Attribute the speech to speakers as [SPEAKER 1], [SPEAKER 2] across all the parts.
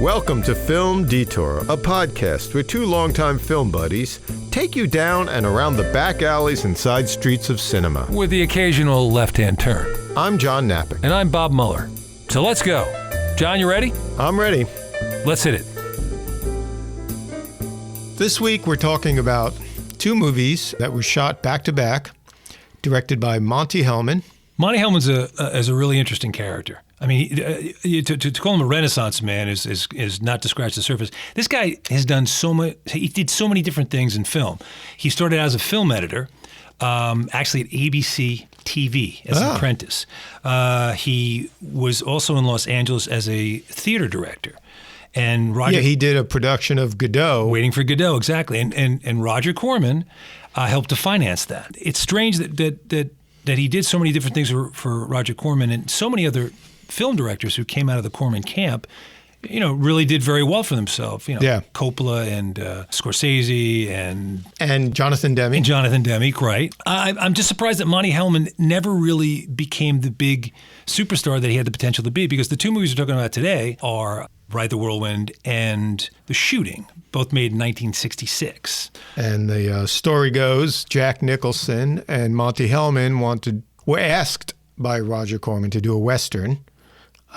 [SPEAKER 1] Welcome to Film Detour, a podcast where two longtime film buddies take you down and around the back alleys and side streets of cinema.
[SPEAKER 2] With the occasional left-hand turn.
[SPEAKER 1] I'm John Napping.
[SPEAKER 2] And I'm Bob Mueller. So let's go. John, you ready?
[SPEAKER 1] I'm ready.
[SPEAKER 2] Let's hit it.
[SPEAKER 1] This week we're talking about two movies that were shot back-to-back, directed by Monte Hellman. Monte
[SPEAKER 2] Hellman's is a really interesting character. I mean, to call him a Renaissance man is not to scratch the surface. This guy has done so much. He did so many different things in film. He started out as a film editor, actually at ABC TV as an apprentice. He was also in Los Angeles as a theater director. And Roger,
[SPEAKER 1] he did a production of Godot.
[SPEAKER 2] Waiting for Godot, exactly. And Roger Corman helped to finance that. It's strange that he did so many different things for Roger Corman and so many other film directors who came out of the Corman camp, really did very well for themselves. Coppola and Scorsese and
[SPEAKER 1] Jonathan Demme.
[SPEAKER 2] And Jonathan Demme, right. I'm just surprised that Monte Hellman never really became the big superstar that he had the potential to be, because the two movies we're talking about today are In The Whirlwind and The Shooting, both made in 1966.
[SPEAKER 1] And the story goes, Jack Nicholson and Monte Hellman were asked by Roger Corman to do a Western.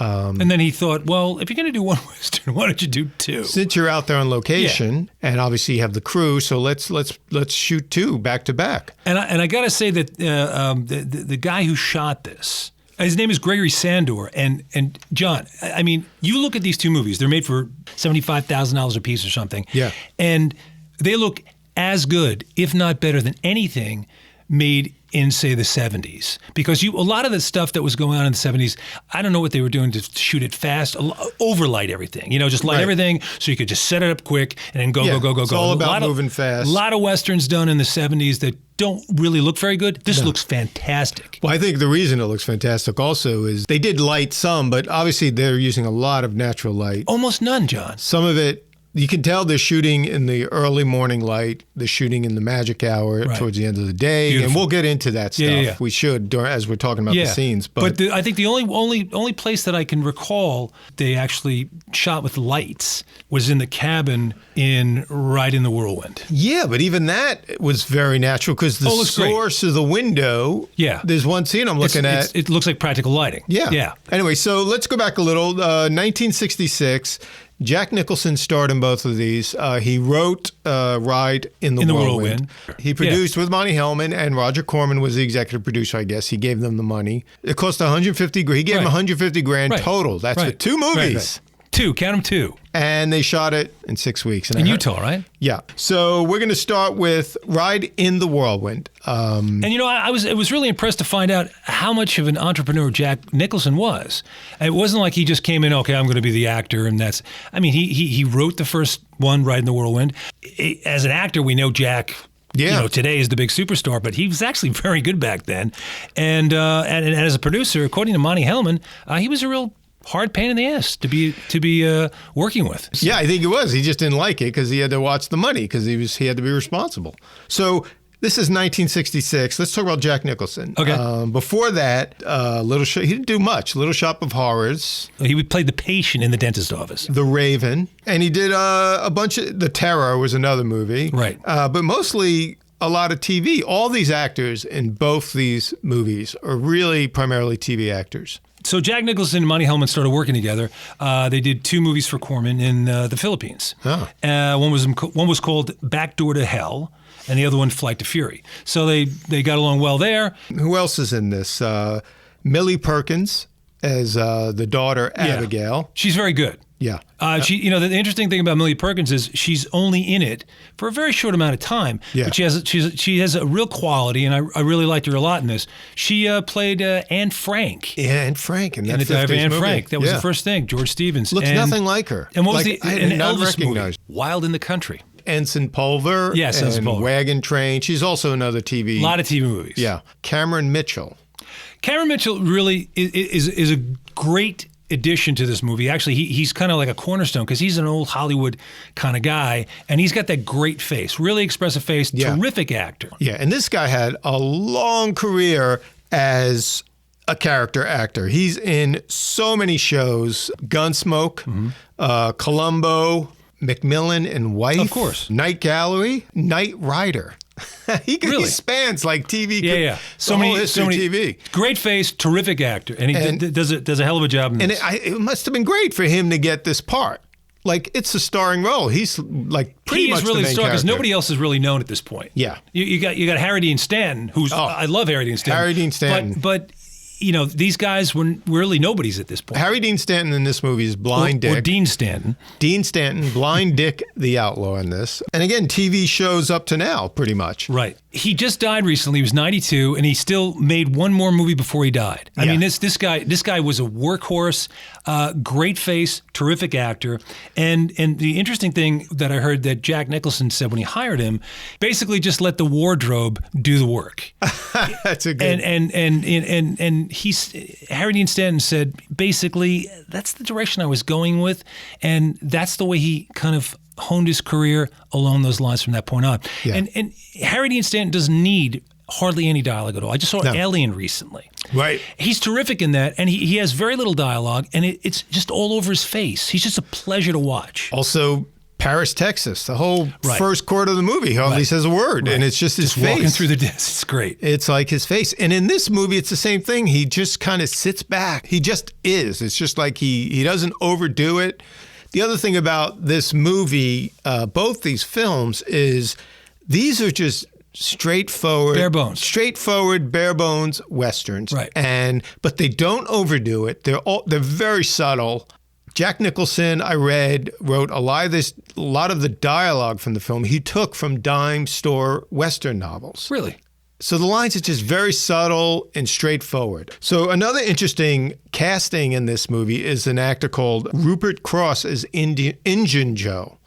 [SPEAKER 2] And then he thought, well, if you're going to do one Western, why don't you do two?
[SPEAKER 1] Since you're out there on location, and obviously you have the crew, so let's shoot two back to back.
[SPEAKER 2] And I got to say that the guy who shot this, his name is Gregory Sandor, and John, I mean, you look at these two movies; they're made for $75,000 a piece or something.
[SPEAKER 1] Yeah,
[SPEAKER 2] and they look as good, if not better, than anything made in, say, the 70s. Because a lot of the stuff that was going on in the 70s, I don't know what they were doing to shoot it fast, overlight everything, just light everything so you could just set it up quick and then go.
[SPEAKER 1] It's all about moving fast.
[SPEAKER 2] A lot of Westerns done in the 70s that don't really look very good. This looks fantastic.
[SPEAKER 1] Well, I think the reason it looks fantastic also is they did light some, but obviously they're using a lot of natural light.
[SPEAKER 2] Almost none, John.
[SPEAKER 1] Some of it, you can tell they're shooting in the early morning light. They're shooting in the magic hour towards the end of the day. Beautiful. And we'll get into that stuff. Yeah. We should as we're talking about the scenes.
[SPEAKER 2] But I think the only place that I can recall they actually shot with lights was in the cabin in The Whirlwind.
[SPEAKER 1] Yeah, but even that was very natural because the source of the window.
[SPEAKER 2] Yeah.
[SPEAKER 1] There's one scene I'm looking at.
[SPEAKER 2] It looks like practical lighting.
[SPEAKER 1] Yeah. Anyway, so let's go back a little. 1966. Jack Nicholson starred in both of these. He wrote Ride in the Whirlwind. He produced with Monte Hellman, and Roger Corman was the executive producer, I guess. He gave them the money. It cost $150,000. He gave them $150,000 total. That's for two movies.
[SPEAKER 2] Two, count them two.
[SPEAKER 1] And they shot it in 6 weeks.
[SPEAKER 2] In Utah, right?
[SPEAKER 1] Yeah. So we're going to start with Ride in the Whirlwind.
[SPEAKER 2] And I was really impressed to find out how much of an entrepreneur Jack Nicholson was. It wasn't like he just came in, okay, I'm going to be the actor, and that's. I mean, he wrote the first one, Ride in the Whirlwind. As an actor, we know Jack. Today is the big superstar, but he was actually very good back then. And as a producer, according to Monte Hellman, he was a real hard pain in the ass to be working with.
[SPEAKER 1] Yeah, I think it was. He just didn't like it because he had to watch the money because he had to be responsible. So this is 1966. Let's talk about Jack Nicholson.
[SPEAKER 2] Okay.
[SPEAKER 1] Before that, he didn't do much. Little Shop of Horrors.
[SPEAKER 2] He played the patient in the dentist office.
[SPEAKER 1] The Raven, and he did a bunch of. The Terror was another movie.
[SPEAKER 2] Right.
[SPEAKER 1] But mostly a lot of TV. All these actors in both these movies are really primarily TV actors.
[SPEAKER 2] So Jack Nicholson and Monte Hellman started working together. They did two movies for Corman in the Philippines.
[SPEAKER 1] Oh.
[SPEAKER 2] One was called Back Door to Hell, and the other one, Flight to Fury. So they got along well there.
[SPEAKER 1] Who else is in this? Millie Perkins as the daughter, Abigail.
[SPEAKER 2] She's very good.
[SPEAKER 1] Yeah.
[SPEAKER 2] The interesting thing about Millie Perkins is she's only in it for a very short amount of time.
[SPEAKER 1] Yeah.
[SPEAKER 2] But she has a real quality, and I really liked her a lot in this. She played Anne Frank.
[SPEAKER 1] Yeah, Anne Frank in that 50s
[SPEAKER 2] Anne
[SPEAKER 1] movie.
[SPEAKER 2] Frank. That was the first thing. George Stevens.
[SPEAKER 1] Looks nothing like her.
[SPEAKER 2] And what was an
[SPEAKER 1] not
[SPEAKER 2] Elvis
[SPEAKER 1] recognized.
[SPEAKER 2] movie? Wild in the Country.
[SPEAKER 1] Ensign Pulver.
[SPEAKER 2] Yes, Ensign Pulver.
[SPEAKER 1] Wagon Train. She's also another TV.
[SPEAKER 2] A lot of TV movies.
[SPEAKER 1] Yeah. Cameron Mitchell.
[SPEAKER 2] Cameron Mitchell really is a great addition to this movie. Actually, he's kind of like a cornerstone because he's an old Hollywood kind of guy, and he's got that great face, really expressive face, terrific actor.
[SPEAKER 1] Yeah, and this guy had a long career as a character actor. He's in so many shows: Gunsmoke, Columbo, Macmillan and Wife,
[SPEAKER 2] of course,
[SPEAKER 1] Night Gallery, Knight Rider. He spans like TV.
[SPEAKER 2] Yeah. So many
[SPEAKER 1] TV.
[SPEAKER 2] Great face, terrific actor, and he does a hell of a job in this.
[SPEAKER 1] And it must have been great for him to get this part. Like, it's a starring role. He's like pretty much the main character. He is really strong because
[SPEAKER 2] nobody else is really known at this point.
[SPEAKER 1] Yeah.
[SPEAKER 2] You got Harry Dean Stanton, who's I love Harry Dean Stanton.
[SPEAKER 1] Harry Dean Stanton.
[SPEAKER 2] But you know, these guys were really nobodies at this point.
[SPEAKER 1] Harry Dean Stanton in this movie is Blind Dick.
[SPEAKER 2] Or Dean Stanton.
[SPEAKER 1] Dean Stanton, Blind Dick the Outlaw in this. And again, TV shows up to now, pretty much.
[SPEAKER 2] Right. He just died recently. He was 92, and he still made one more movie before he died. I mean, this guy was a workhorse, great face, terrific actor. And the interesting thing that I heard that Jack Nicholson said when he hired him, basically just let the wardrobe do the work.
[SPEAKER 1] That's a good.
[SPEAKER 2] And Harry Dean Stanton said, basically, that's the direction I was going with, and that's the way he kind of honed his career along those lines from that point on.
[SPEAKER 1] Yeah.
[SPEAKER 2] And Harry Dean Stanton doesn't need hardly any dialogue at all. I just saw Alien recently.
[SPEAKER 1] Right.
[SPEAKER 2] He's terrific in that, and he has very little dialogue, and it's just all over his face. He's just a pleasure to watch.
[SPEAKER 1] Also, Paris, Texas. The whole first quarter of the movie, he hardly says a word, and it's just his face.
[SPEAKER 2] Walking through the desk. It's great.
[SPEAKER 1] It's like his face. And in this movie, it's the same thing. He just kind of sits back. He just is. It's just like he doesn't overdo it. The other thing about this movie, both these films, is these are just straightforward, bare bones westerns.
[SPEAKER 2] Right.
[SPEAKER 1] But they don't overdo it. They're very subtle. Jack Nicholson, I read, wrote a lot of the dialogue from the film he took from dime store Western novels.
[SPEAKER 2] Really?
[SPEAKER 1] So the lines are just very subtle and straightforward. So another interesting casting in this movie is an actor called Rupert Cross as Injun Joe.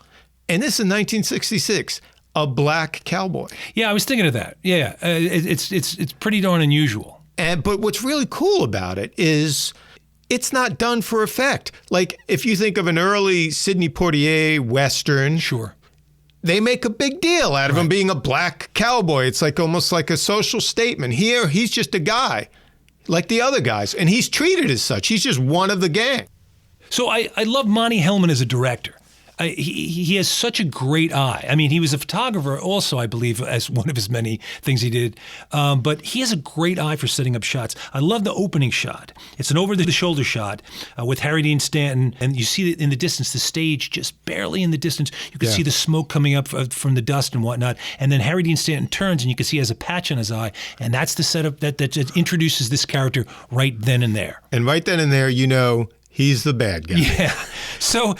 [SPEAKER 1] And this is 1966, a black cowboy.
[SPEAKER 2] Yeah, I was thinking of that. Yeah, it's pretty darn unusual.
[SPEAKER 1] But what's really cool about it is it's not done for effect. Like, if you think of an early Sidney Poitier Western.
[SPEAKER 2] Sure.
[SPEAKER 1] They make a big deal out of him being a black cowboy. It's like almost like a social statement. Here, he's just a guy like the other guys, and he's treated as such. He's just one of the gang.
[SPEAKER 2] So I love Monte Hellman as a director. He has such a great eye. I mean, he was a photographer also, I believe, as one of his many things he did. But he has a great eye for setting up shots. I love the opening shot. It's an over-the-shoulder shot with Harry Dean Stanton, and you see in the distance, the stage just barely in the distance. You can see the smoke coming up from the dust and whatnot. And then Harry Dean Stanton turns, and you can see he has a patch on his eye. And that's the setup that introduces this character right then and there.
[SPEAKER 1] And right then and there, you know, he's the bad guy.
[SPEAKER 2] Yeah.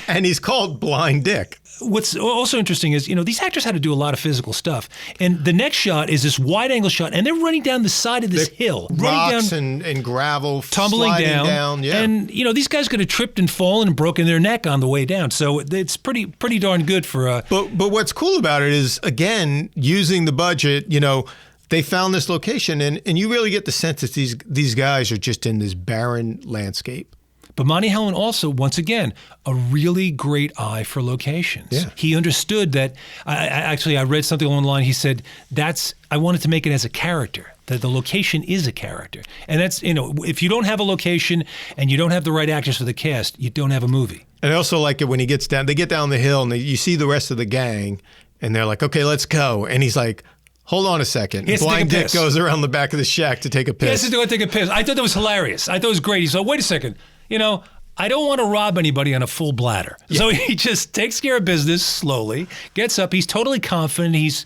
[SPEAKER 1] And he's called Blind Dick.
[SPEAKER 2] What's also interesting is, you know, these actors had to do a lot of physical stuff. And the next shot is this wide angle shot, and they're running down the side of this hill.
[SPEAKER 1] Rocks and gravel,
[SPEAKER 2] tumbling down.
[SPEAKER 1] Yeah.
[SPEAKER 2] And, you know, these guys could have tripped and fallen and broken their neck on the way down. So it's pretty darn good for a...
[SPEAKER 1] But what's cool about it is, again, using the budget, you know, they found this location, and you really get the sense that these guys are just in this barren landscape.
[SPEAKER 2] But Monte Hellman also, once again, a really great eye for locations.
[SPEAKER 1] Yeah.
[SPEAKER 2] He understood that. I read something along the line. He said, I wanted to make it as a character, that the location is a character. And that's, you know, if you don't have a location and you don't have the right actors for the cast, you don't have a movie.
[SPEAKER 1] And I also like it when they get down the hill and you see the rest of the gang and they're like, okay, let's go. And he's like, hold on a second. Blind Dick goes around the back of the shack to take a piss.
[SPEAKER 2] He has to go and take a piss. I thought that was hilarious. I thought it was great. He's like, wait a second. You know, I don't want to rob anybody on a full bladder. Yeah. So he just takes care of business slowly, gets up. He's totally confident. He's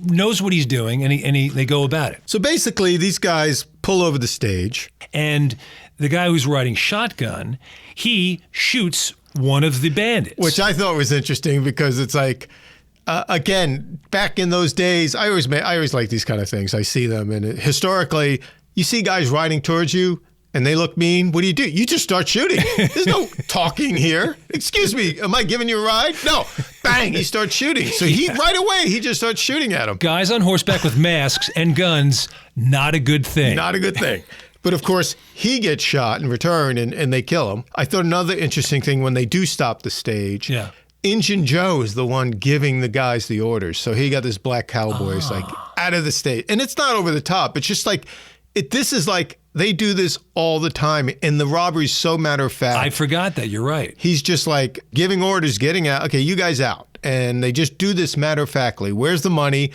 [SPEAKER 2] knows what he's doing, and they go about it.
[SPEAKER 1] So basically, these guys pull over the stage.
[SPEAKER 2] And the guy who's riding shotgun, he shoots one of the bandits.
[SPEAKER 1] Which I thought was interesting because it's like, again, back in those days, I always like these kind of things. I see them, and historically, you see guys riding towards you, and they look mean. What do? You just start shooting. There's no talking here. Excuse me, am I giving you a ride? No. Bang, he starts shooting. So right away, he just starts shooting at him.
[SPEAKER 2] Guys on horseback with masks and guns, not a good thing.
[SPEAKER 1] Not a good thing. But of course, he gets shot in return, and they kill him. I thought another interesting thing, when they do stop the stage, Injun Joe is the one giving the guys the orders. So he got this black cowboy like out of the stage. And it's not over the top. It's just like, This is like, they do this all the time, and the robbery's so matter of fact.
[SPEAKER 2] I forgot that. You're right.
[SPEAKER 1] He's just like giving orders, getting out. Okay, you guys out. And they just do this matter of factly. Where's the money?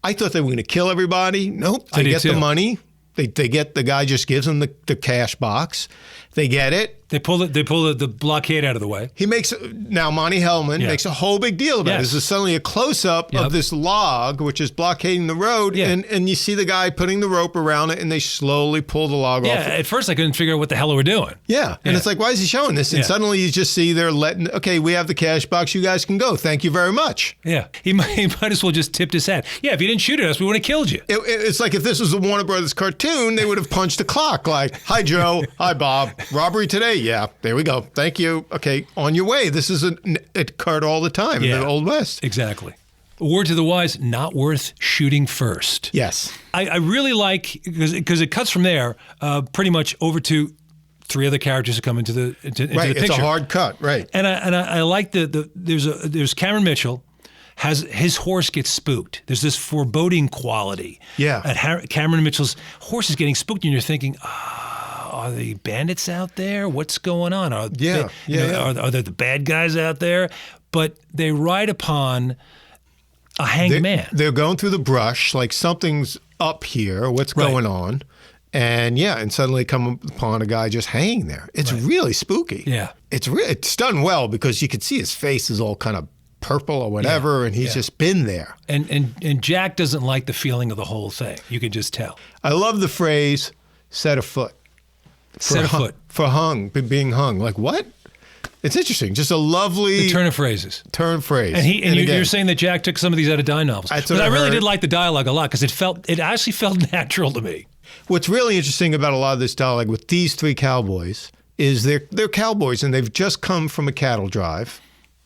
[SPEAKER 1] I thought they were going to kill everybody. Nope. They get the money. They get, the guy just gives them the cash box. They get it.
[SPEAKER 2] They pull the blockade out of the way.
[SPEAKER 1] He makes, now Monte Hellman makes a whole big deal about it. This is suddenly a close-up of this log, which is blockading the road, and you see the guy putting the rope around it, and they slowly pull the log off.
[SPEAKER 2] Yeah, at first I couldn't figure out what the hell they were doing.
[SPEAKER 1] Yeah, and it's like, why is he showing this? And suddenly you just see they're letting, okay, we have the cash box, you guys can go. Thank you very much.
[SPEAKER 2] Yeah, he might as well just tipped his hat. Yeah, if you didn't shoot at us, we would have killed you.
[SPEAKER 1] It's like if this was a Warner Brothers cartoon, they would have punched the clock like, hi, Joe. Hi, Bob. Robbery today? Yeah, there we go. Thank you. Okay, on your way. This is it occurred all the time in the Old West.
[SPEAKER 2] Exactly. A word to the wise, not worth shooting first.
[SPEAKER 1] Yes.
[SPEAKER 2] I really like, because it cuts from there pretty much over to three other characters that come into the picture.
[SPEAKER 1] It's a hard cut, right.
[SPEAKER 2] And I like there's Cameron Mitchell, his horse gets spooked. There's this foreboding quality.
[SPEAKER 1] Yeah.
[SPEAKER 2] Cameron Mitchell's horse is getting spooked, and you're thinking, are the bandits out there? What's going on? Are there the bad guys out there? But they ride upon a hanged man.
[SPEAKER 1] They're going through the brush, like something's up here. What's going on? And and suddenly come upon a guy just hanging there. It's really spooky.
[SPEAKER 2] Yeah.
[SPEAKER 1] It's done well because you can see his face is all kind of purple or whatever, and he's just been there.
[SPEAKER 2] And Jack doesn't like the feeling of the whole thing. You can just tell.
[SPEAKER 1] I love the phrase, set a foot. For being hung. Like, what? It's interesting. Just a lovely...
[SPEAKER 2] The turn of phrases.
[SPEAKER 1] Turn phrase.
[SPEAKER 2] And you're saying that Jack took some of these out of Dine novels. But I really did like the dialogue a lot because it actually felt natural to me.
[SPEAKER 1] What's really interesting about a lot of this dialogue with these three cowboys is they're cowboys, and they've just come from a cattle drive.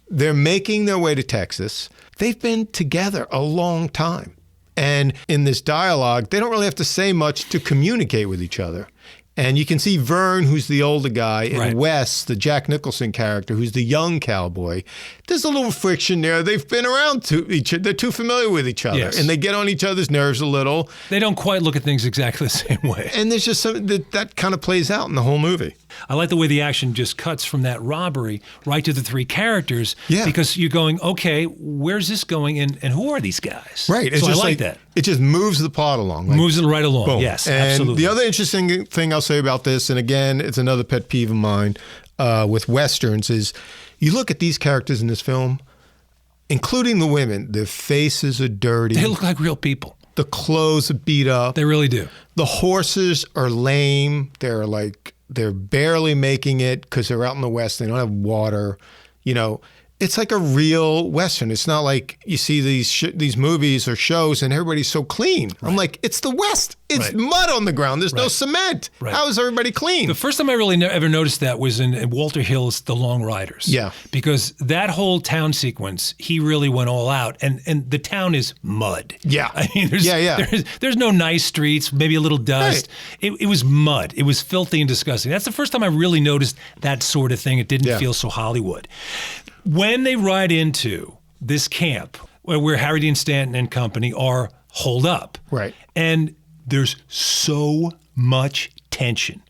[SPEAKER 1] They're making their way to Texas. They've been together a long time. And in this dialogue, they don't really have to say much to communicate with each other. And you can see Vern, who's the older guy, and Wes, the Jack Nicholson character, who's the young cowboy. There's a little friction there. They've been around they're too familiar with each other, and they get on each other's nerves a little.
[SPEAKER 2] They don't quite look at things exactly the same way.
[SPEAKER 1] And there's just something that kind of plays out in the whole movie.
[SPEAKER 2] I like the way the action just cuts from that robbery right to the three characters, because you're going, okay, where's this going, and who are these guys?
[SPEAKER 1] Right.
[SPEAKER 2] So I like that.
[SPEAKER 1] It just moves the plot along.
[SPEAKER 2] Moves it right along,
[SPEAKER 1] boom.
[SPEAKER 2] Yes,
[SPEAKER 1] and
[SPEAKER 2] absolutely.
[SPEAKER 1] The other interesting thing I'll say about this, and again, it's another pet peeve of mine with Westerns, is you look at these characters in this film, including the women, their faces are dirty.
[SPEAKER 2] They look like real people.
[SPEAKER 1] The clothes are beat up.
[SPEAKER 2] They really do.
[SPEAKER 1] The horses are lame. They're barely making it because they're out in the West. They don't have water. It's like a real Western. It's not like you see these movies or shows and everybody's so clean. Right. I'm like, it's the West. It's mud on the ground. There's no cement. Right. How is everybody clean?
[SPEAKER 2] The first time I really ever noticed that was in Walter Hill's The Long Riders.
[SPEAKER 1] Yeah.
[SPEAKER 2] Because that whole town sequence, he really went all out. And the town is mud.
[SPEAKER 1] Yeah.
[SPEAKER 2] I mean, there's no nice streets, maybe a little dust. Right. It was mud. It was filthy and disgusting. That's the first time I really noticed that sort of thing. It didn't feel so Hollywood. When they ride into this camp where Harry Dean Stanton and company are holed up, and there's so much tension.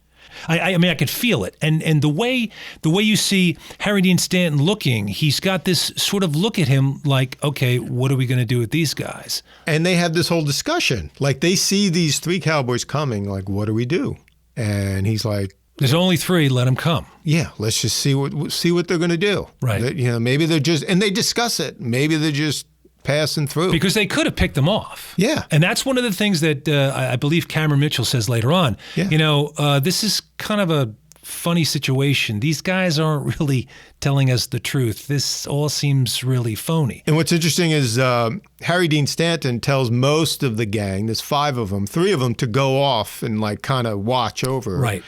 [SPEAKER 2] I mean, I could feel it, and the way you see Harry Dean Stanton looking, he's got this sort of look at him like, okay, what are we going to do with these guys?
[SPEAKER 1] And they have this whole discussion, like they see these three cowboys coming, like, what do we do? And he's like,
[SPEAKER 2] there's only three. Let them come.
[SPEAKER 1] Yeah, let's just see what they're going to do.
[SPEAKER 2] Right.
[SPEAKER 1] Maybe they're just, and they discuss it. Maybe they're just passing through.
[SPEAKER 2] Because they could have picked them off.
[SPEAKER 1] Yeah.
[SPEAKER 2] And that's one of the things that I believe Cameron Mitchell says later on. Yeah. This is kind of a funny situation. These guys aren't really telling us the truth. This all seems really phony.
[SPEAKER 1] And what's interesting is Harry Dean Stanton tells most of the gang, there's 5 of them, 3 of them to go off and like kind of watch over.
[SPEAKER 2] Right.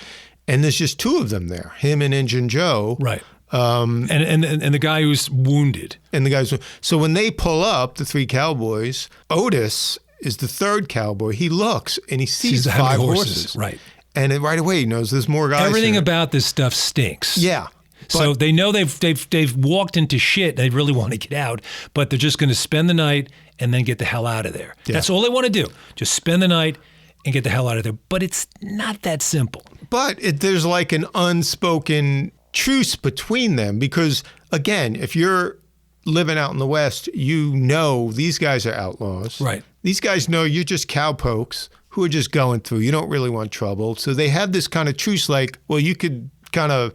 [SPEAKER 1] And there's just 2 of them there, him and Injun Joe.
[SPEAKER 2] Right. And the guy who's wounded.
[SPEAKER 1] And the guys. So when they pull up, the 3 cowboys, Otis is the 3rd cowboy. He looks and he sees 5 horses.
[SPEAKER 2] Right.
[SPEAKER 1] And right away he knows there's more guys.
[SPEAKER 2] Everything
[SPEAKER 1] here.
[SPEAKER 2] about this stuff stinks.
[SPEAKER 1] Yeah.
[SPEAKER 2] So they know they've walked into shit. They really want to get out, but they're just going to spend the night and then get the hell out of there. Yeah. That's all they want to do. Just spend the night and get the hell out of there. But it's not that simple.
[SPEAKER 1] But there's like an unspoken truce between them because, again, if you're living out in the West, you know these guys are outlaws.
[SPEAKER 2] Right.
[SPEAKER 1] These guys know you're just cowpokes who are just going through. You don't really want trouble. So they have this kind of truce like, well, you could kind of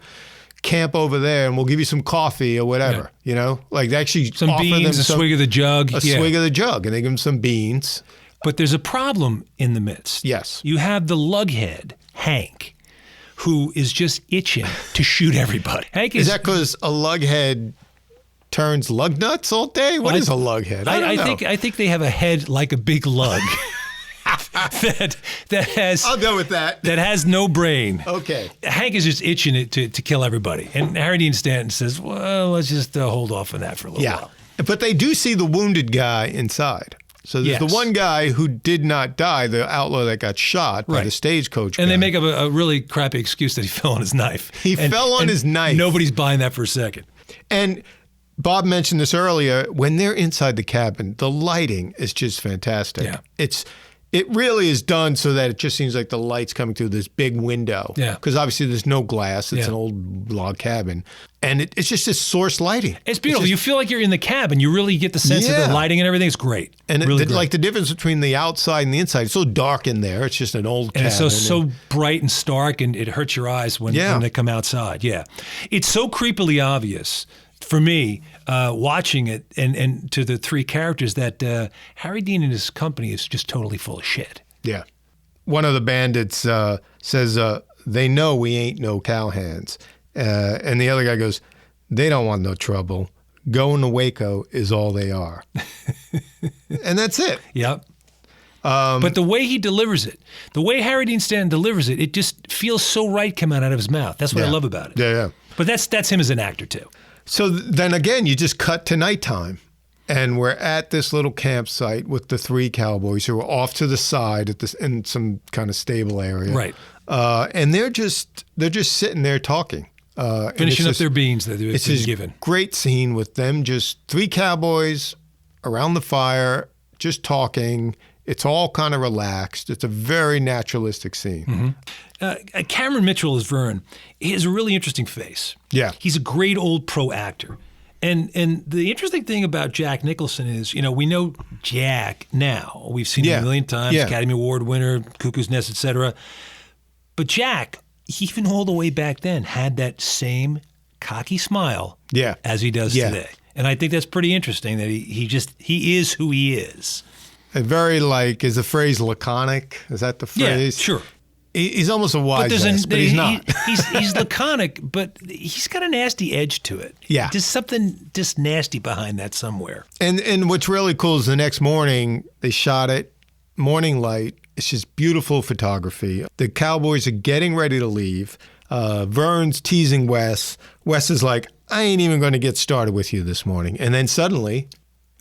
[SPEAKER 1] camp over there and we'll give you some coffee or whatever, you know? Like they actually
[SPEAKER 2] some
[SPEAKER 1] offer
[SPEAKER 2] beans,
[SPEAKER 1] them
[SPEAKER 2] swig of the jug.
[SPEAKER 1] A swig of the jug, and they give them some beans.
[SPEAKER 2] But there's a problem in the midst.
[SPEAKER 1] Yes.
[SPEAKER 2] You have the lughead, Hank, who is just itching to shoot everybody. Hank
[SPEAKER 1] is that because a lughead turns lug nuts all day? What is a lughead? I don't know.
[SPEAKER 2] I think they have a head like a big lug. that has.
[SPEAKER 1] I'll go with that.
[SPEAKER 2] That has no brain.
[SPEAKER 1] Okay.
[SPEAKER 2] Hank is just itching to kill everybody, and Harry Dean Stanton says, "Well, let's just hold off on that for a little while."
[SPEAKER 1] But they do see the wounded guy inside. So there's the one guy who did not die, the outlaw that got shot by the stagecoach guy.
[SPEAKER 2] And they make up a really crappy excuse that he fell on his knife.
[SPEAKER 1] He fell on his knife.
[SPEAKER 2] Nobody's buying that for a second.
[SPEAKER 1] And Bob mentioned this earlier. When they're inside the cabin, the lighting is just fantastic.
[SPEAKER 2] Yeah.
[SPEAKER 1] It really is done so that it just seems like the light's coming through this big window.
[SPEAKER 2] Yeah.
[SPEAKER 1] Because obviously there's no glass. It's an old log cabin. And it's just this source lighting.
[SPEAKER 2] It's beautiful. You feel like you're in the cabin. You really get the sense of the lighting and everything. It's great.
[SPEAKER 1] And
[SPEAKER 2] really
[SPEAKER 1] like the difference between the outside and the inside, it's so dark in there. It's just an old cabin.
[SPEAKER 2] And it's so bright and stark, and it hurts your eyes when they come outside. Yeah. It's so creepily obvious for me, watching it and to the three characters that Harry Dean and his company is just totally full of shit.
[SPEAKER 1] Yeah. One of the bandits says, they know we ain't no cowhands. And the other guy goes, they don't want no trouble. Going to Waco is all they are. And that's it.
[SPEAKER 2] Yep. But the way he delivers it, the way Harry Dean Stanton delivers it, it just feels so right coming out of his mouth. That's what I love about it.
[SPEAKER 1] Yeah.
[SPEAKER 2] But that's him as an actor, too.
[SPEAKER 1] So then again, you just cut to nighttime, and we're at this little campsite with the three cowboys who are off to the side in some kind of stable area,
[SPEAKER 2] right?
[SPEAKER 1] And they're just sitting there talking,
[SPEAKER 2] finishing up their beans that they've been given.
[SPEAKER 1] Great scene with them, just three cowboys around the fire, just talking. It's all kind of relaxed. It's a very naturalistic scene.
[SPEAKER 2] Mm-hmm. Cameron Mitchell as Vern. He has a really interesting face.
[SPEAKER 1] Yeah.
[SPEAKER 2] He's a great old pro actor. And the interesting thing about Jack Nicholson is, we know Jack now. We've seen him a million times, Academy Award winner, Cuckoo's Nest, etc. But Jack, even all the way back then, had that same cocky smile as he does today. And I think that's pretty interesting that he is who he is.
[SPEAKER 1] Very is the phrase laconic? Is that the phrase?
[SPEAKER 2] Yeah, sure.
[SPEAKER 1] He's almost a wise ass, but he's not.
[SPEAKER 2] He's laconic, but he's got a nasty edge to it.
[SPEAKER 1] Yeah.
[SPEAKER 2] There's something just nasty behind that somewhere.
[SPEAKER 1] And what's really cool is the next morning, they shot it, morning light. It's just beautiful photography. The cowboys are getting ready to leave. Vern's teasing Wes. Wes is like, I ain't even going to get started with you this morning. And then suddenly,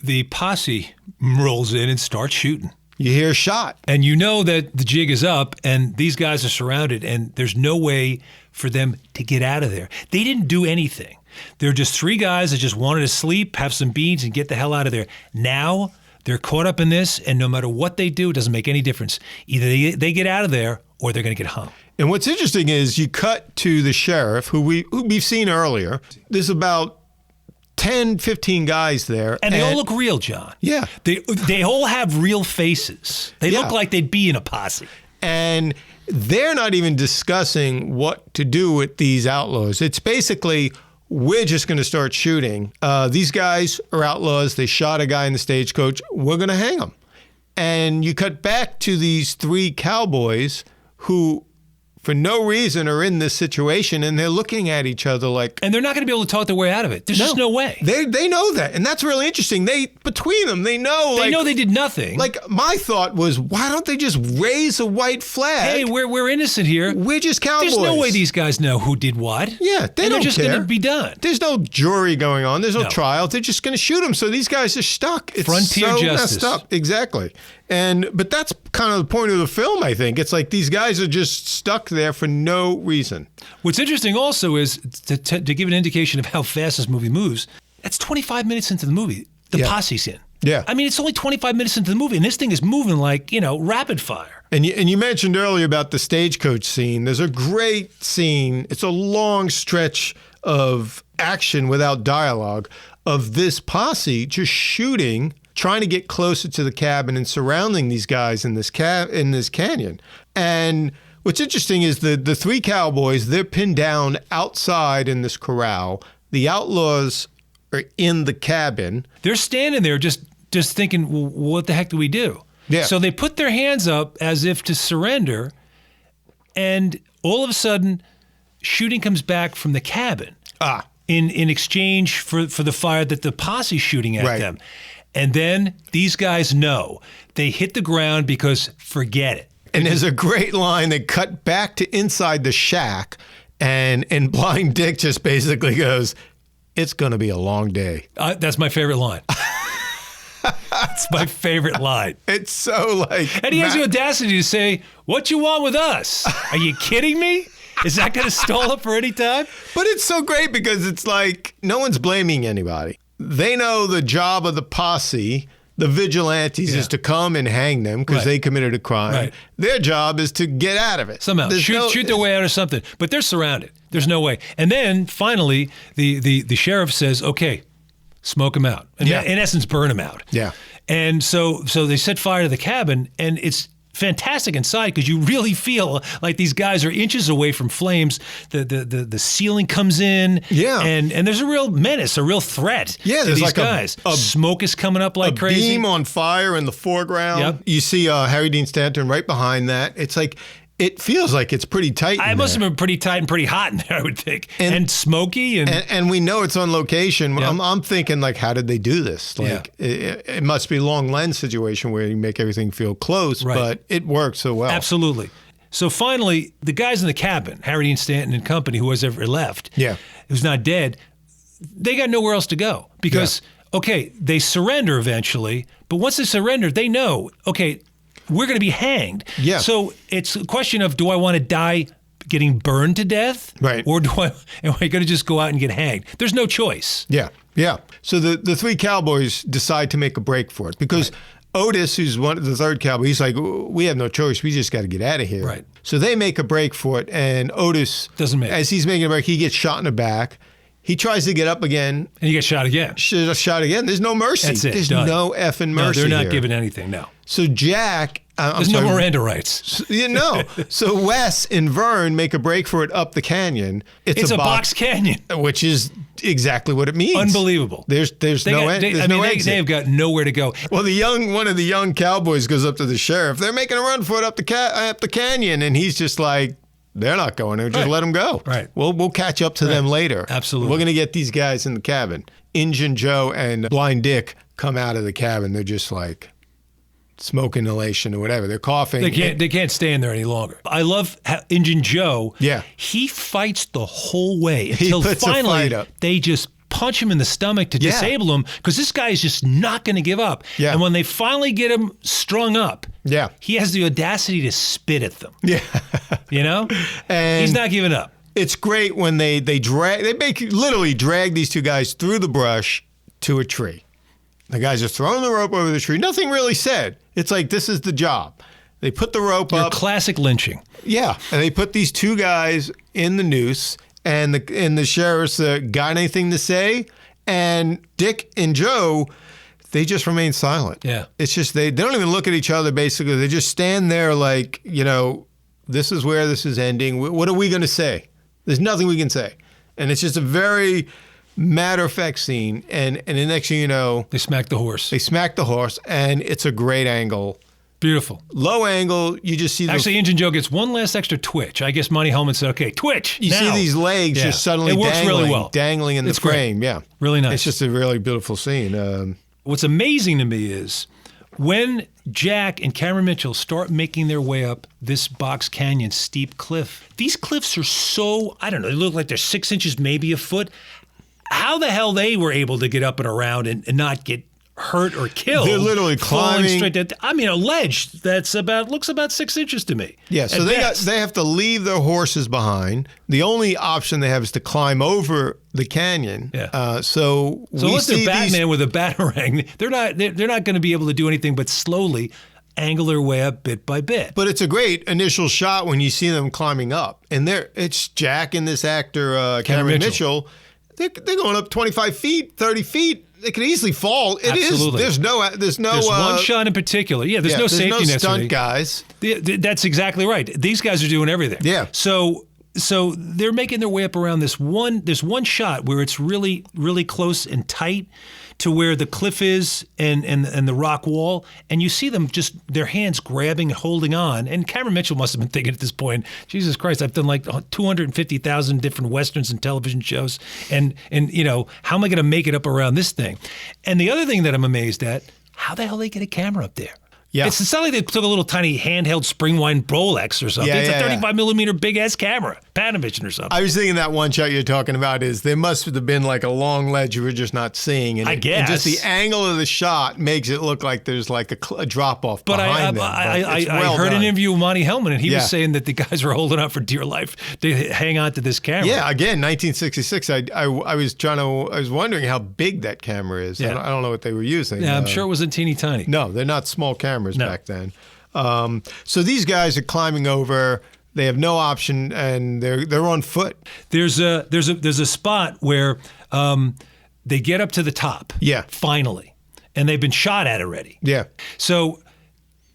[SPEAKER 2] the posse rolls in and starts shooting.
[SPEAKER 1] You hear a shot.
[SPEAKER 2] And you know that the jig is up and these guys are surrounded and there's no way for them to get out of there. They didn't do anything. They're just three guys that just wanted to sleep, have some beans, and get the hell out of there. Now they're caught up in this, and no matter what they do, it doesn't make any difference. Either they get out of there or they're going to get hung.
[SPEAKER 1] And what's interesting is you cut to the sheriff, who we've seen earlier. There's about 10, 15 guys there.
[SPEAKER 2] And they all look real, John.
[SPEAKER 1] Yeah.
[SPEAKER 2] They all have real faces. They look like they'd be in a posse.
[SPEAKER 1] And they're not even discussing what to do with these outlaws. It's basically, we're just going to start shooting. These guys are outlaws. They shot a guy in the stagecoach. We're going to hang them. And you cut back to these three cowboys who, for no reason, are in this situation, and they're looking at each other like...
[SPEAKER 2] And they're not going to be able to talk their way out of it. There's just no way.
[SPEAKER 1] They know that, and that's really interesting. Between them, they know...
[SPEAKER 2] They know they did nothing.
[SPEAKER 1] Like, my thought was, why don't they just raise a white flag?
[SPEAKER 2] Hey, we're innocent here.
[SPEAKER 1] We're just cowboys.
[SPEAKER 2] There's no way these guys know who did what.
[SPEAKER 1] Yeah, they're
[SPEAKER 2] just going to be done.
[SPEAKER 1] There's no jury going on. There's no trial. They're just going to shoot them, so these guys are stuck. It's
[SPEAKER 2] Frontier
[SPEAKER 1] so
[SPEAKER 2] justice.
[SPEAKER 1] Messed up. Exactly. But that's kind of the point of the film, I think. It's like these guys are just stuck there for no reason.
[SPEAKER 2] What's interesting also is, to give an indication of how fast this movie moves, that's 25 minutes into the movie. The posse's in.
[SPEAKER 1] Yeah.
[SPEAKER 2] I mean, it's only 25 minutes into the movie, and this thing is moving like, rapid fire.
[SPEAKER 1] And you mentioned earlier about the stagecoach scene. There's a great scene. It's a long stretch of action without dialogue of this posse just shooting, trying to get closer to the cabin and surrounding these guys in this canyon. And what's interesting is the three cowboys, they're pinned down outside in this corral. The outlaws are in the cabin.
[SPEAKER 2] They're standing there just thinking, well, what the heck do we do?
[SPEAKER 1] Yeah.
[SPEAKER 2] So they put their hands up as if to surrender, and all of a sudden, shooting comes back from the cabin in exchange for the fire that the posse's shooting at them. And then these guys know. They hit the ground because forget it.
[SPEAKER 1] And there's a great line. They cut back to inside the shack, and Blind Dick just basically goes, "It's going to be a long day."
[SPEAKER 2] That's my favorite line. That's my favorite line.
[SPEAKER 1] It's so like...
[SPEAKER 2] And he has the audacity to say, "What you want with us? Are you kidding me? Is that going to stall up for any time?"
[SPEAKER 1] But it's so great because it's like no one's blaming anybody. They know the job of the posse, the vigilantes, is to come and hang them because they committed a crime. Right. Their job is to get out of it.
[SPEAKER 2] Somehow, shoot their way out of something. But they're surrounded. There's no way. And then finally, the sheriff says, "Okay, smoke them out." And in essence, burn them out.
[SPEAKER 1] Yeah.
[SPEAKER 2] And so they set fire to the cabin, and it's fantastic inside because you really feel like these guys are inches away from flames. The ceiling comes in, and there's a real menace, a real threat.
[SPEAKER 1] Yeah,
[SPEAKER 2] to
[SPEAKER 1] there's
[SPEAKER 2] these
[SPEAKER 1] like
[SPEAKER 2] guys. Smoke is coming up like crazy.
[SPEAKER 1] A beam on fire in the foreground.
[SPEAKER 2] Yep.
[SPEAKER 1] You see Harry Dean Stanton right behind that. It's like it feels like it's pretty tight.
[SPEAKER 2] It must have been pretty tight and pretty hot in there, I would think, and smoky,
[SPEAKER 1] and we know it's on location. Yep. I'm thinking like, how did they do this? Like it must be a long lens situation where you make everything feel close, but it works so well.
[SPEAKER 2] Absolutely. So finally, the guys in the cabin, Harry Dean Stanton and company, who was ever left, who's not dead, they got nowhere else to go because they surrender eventually, but once they surrender, they know we're going to be hanged. Yeah. So it's a question of, do I want to die getting burned to death?
[SPEAKER 1] Right.
[SPEAKER 2] Or am I going to just go out and get hanged? There's no choice.
[SPEAKER 1] Yeah. Yeah. So the three cowboys decide to make a break for it because Otis, who's the third cowboy, he's like, we have no choice. We just got to get out of here.
[SPEAKER 2] Right.
[SPEAKER 1] So they make a break for it, and Otis, as he's making a break, he gets shot in the back. He tries to get up again.
[SPEAKER 2] And he gets shot again.
[SPEAKER 1] Shot again. There's no mercy.
[SPEAKER 2] That's it.
[SPEAKER 1] There's no effing mercy.
[SPEAKER 2] No, they're not
[SPEAKER 1] here.
[SPEAKER 2] Giving anything, no.
[SPEAKER 1] So Jack...
[SPEAKER 2] There's no Miranda rights.
[SPEAKER 1] So Wes and Vern make a break for it up the canyon. It's a box canyon. Which is exactly what it means.
[SPEAKER 2] Unbelievable.
[SPEAKER 1] There's no exit.
[SPEAKER 2] They've got nowhere to go.
[SPEAKER 1] Well, one of the young cowboys goes up to the sheriff. They're making a run for it up the canyon, and he's just like, they're not going there. Just let them go.
[SPEAKER 2] Right.
[SPEAKER 1] We'll catch up to them later.
[SPEAKER 2] Absolutely.
[SPEAKER 1] We're going to get these guys in the cabin. Injun Joe and Blind Dick come out of the cabin. They're just like smoke inhalation or whatever. They're coughing.
[SPEAKER 2] They can't stay in there any longer. I love how Injun Joe.
[SPEAKER 1] Yeah.
[SPEAKER 2] He fights the whole way until finally they just punch him in the stomach to disable him because this guy is just not going to give up. Yeah. And when they finally get him strung up, he has the audacity to spit at them.
[SPEAKER 1] Yeah.
[SPEAKER 2] You know?
[SPEAKER 1] And
[SPEAKER 2] he's not giving up.
[SPEAKER 1] It's great when they literally drag these two guys through the brush to a tree. The guys are throwing the rope over the tree. Nothing really said. It's like, this is the job. They put the rope up.
[SPEAKER 2] Classic lynching.
[SPEAKER 1] Yeah. And they put these two guys in the noose, and the sheriff's got anything to say? And Dick and Joe, they just remain silent.
[SPEAKER 2] Yeah.
[SPEAKER 1] It's just, they don't even look at each other, basically. They just stand there like, this is where this is ending. What are we going to say? There's nothing we can say. And it's just a very matter-of-fact scene. And the next thing you know...
[SPEAKER 2] They smack the horse.
[SPEAKER 1] And it's a great angle.
[SPEAKER 2] Beautiful.
[SPEAKER 1] Low angle, you just see...
[SPEAKER 2] Actually, Injun Joe gets one last extra twitch. I guess Monte Hellman said, okay, twitch,
[SPEAKER 1] You see these legs just suddenly dangling in the frame.
[SPEAKER 2] Great. Yeah. Really nice.
[SPEAKER 1] It's just a really beautiful scene.
[SPEAKER 2] What's amazing to me is when Jack and Cameron Mitchell start making their way up this box canyon steep cliff, these cliffs are so, I don't know, they look like they're 6 inches, maybe a foot. How the hell they were able to get up and around and not get hurt or killed?
[SPEAKER 1] They're literally climbing.
[SPEAKER 2] A ledge that's looks about 6 inches to me.
[SPEAKER 1] Yeah, so they have to leave their horses behind. The only option they have is to climb over the canyon.
[SPEAKER 2] Yeah.
[SPEAKER 1] So
[SPEAKER 2] unless they're Batman with a batarang, they're not going to be able to do anything but slowly angle their way up bit by bit.
[SPEAKER 1] But it's a great initial shot when you see them climbing up. And it's Jack and this actor, Cameron Mitchell. They're going up 25 feet, 30 feet. They could easily fall.
[SPEAKER 2] Absolutely.
[SPEAKER 1] There's
[SPEAKER 2] one shot in particular. Yeah, there's no safety net.
[SPEAKER 1] There's no stunt guys.
[SPEAKER 2] That's exactly right. These guys are doing everything.
[SPEAKER 1] Yeah.
[SPEAKER 2] So they're making their way up around this one. There's one shot where it's really, really close and tight to where the cliff is and the rock wall, and you see them just their hands grabbing and holding on. And Cameron Mitchell must have been thinking at this point, Jesus Christ, I've done like 250,000 different westerns and television shows, and how am I going to make it up around this thing? And the other thing that I'm amazed at, how the hell they get a camera up there?
[SPEAKER 1] Yeah.
[SPEAKER 2] It's not like they took a little tiny handheld spring-wind Rolex or something. It's a 35 millimeter big-ass camera, Panavision or something.
[SPEAKER 1] I was thinking that one shot you're talking about is there must have been like a long ledge you were just not seeing. And
[SPEAKER 2] I guess.
[SPEAKER 1] And just the angle of the shot makes it look like there's like a drop-off behind them.
[SPEAKER 2] I heard an interview with Monte Hellman, and he was saying that the guys were holding out for dear life to hang on to this camera.
[SPEAKER 1] Yeah, again, 1966, I was wondering how big that camera is.
[SPEAKER 2] Yeah.
[SPEAKER 1] I don't know what they were using.
[SPEAKER 2] Yeah, I'm sure it wasn't teeny tiny.
[SPEAKER 1] No, they're not small cameras back then. So these guys are climbing over. They have no option, and they're on foot.
[SPEAKER 2] There's a spot where they get up to the top.
[SPEAKER 1] Yeah.
[SPEAKER 2] Finally, and they've been shot at already.
[SPEAKER 1] Yeah.
[SPEAKER 2] So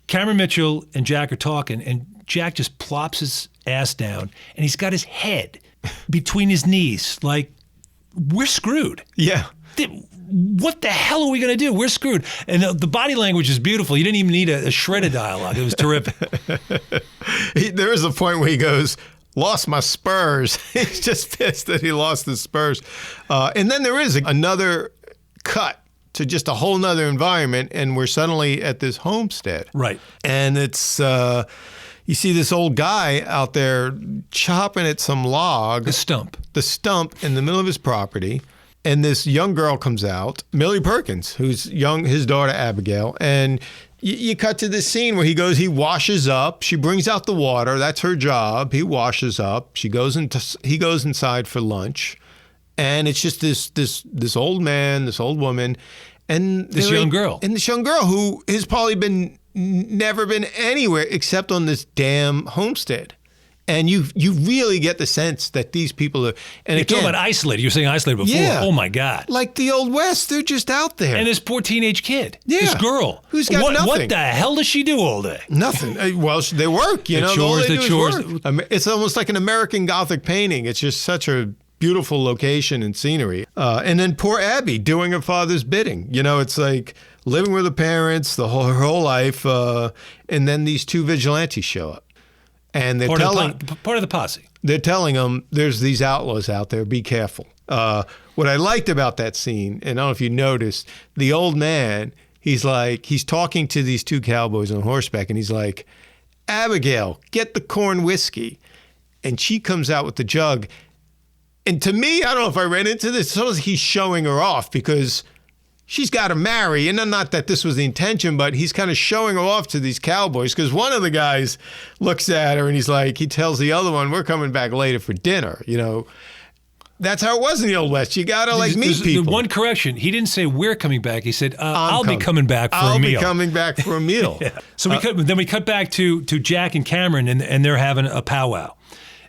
[SPEAKER 2] Cameron Mitchell and Jack are talking, and Jack just plops his ass down, and he's got his head between his knees, like, we're screwed.
[SPEAKER 1] Yeah.
[SPEAKER 2] What the hell are we going to do? We're screwed. And the body language is beautiful. You didn't even need a shred of dialogue. It was terrific.
[SPEAKER 1] There is a point where he goes, lost my spurs. He's just pissed that he lost his spurs. And then there is another cut to just a whole nother environment, and we're suddenly at this homestead.
[SPEAKER 2] Right.
[SPEAKER 1] And it's... you see this old guy out there chopping at some log. The stump in the middle of his property. And this young girl comes out, Millie Perkins, who's young, his daughter Abigail. And you cut to this scene where he washes up. She brings out the water. That's her job. He washes up. He goes inside for lunch. And it's just this old man, this old woman, and
[SPEAKER 2] this young girl.
[SPEAKER 1] And this young girl who has probably never been anywhere except on this damn homestead. And you really get the sense that these people are... And
[SPEAKER 2] you're talking about isolated. You were saying isolated before.
[SPEAKER 1] Yeah.
[SPEAKER 2] Oh, my God.
[SPEAKER 1] Like the Old West, they're just out there.
[SPEAKER 2] And this poor teenage kid.
[SPEAKER 1] Yeah.
[SPEAKER 2] This girl.
[SPEAKER 1] Who's got nothing.
[SPEAKER 2] What the hell does she do all day?
[SPEAKER 1] Nothing. Well, they work, you know.
[SPEAKER 2] The chores.
[SPEAKER 1] It's almost like an American Gothic painting. It's just such a beautiful location and scenery. And then poor Abby doing her father's bidding. You know, it's like living with her parents her whole life. And then these two vigilantes show up. And they're
[SPEAKER 2] part of the posse.
[SPEAKER 1] They're telling them there's these outlaws out there. Be careful. What I liked about that scene, and I don't know if you noticed, the old man, he's talking to these two cowboys on horseback, and he's like, Abigail, get the corn whiskey. And she comes out with the jug. And to me, I don't know if I ran into this, it's almost like he's showing her off because she's got to marry. And not that this was the intention, but he's kind of showing her off to these cowboys because one of the guys looks at her and he tells the other one, we're coming back later for dinner. You know, that's how it was in the Old West. You got to meet people.
[SPEAKER 2] The one correction, he didn't say we're coming back. He said, I'll be coming back for a meal.
[SPEAKER 1] I'll be coming back for a meal.
[SPEAKER 2] Yeah. So we cut back to Jack and Cameron and they're having a powwow.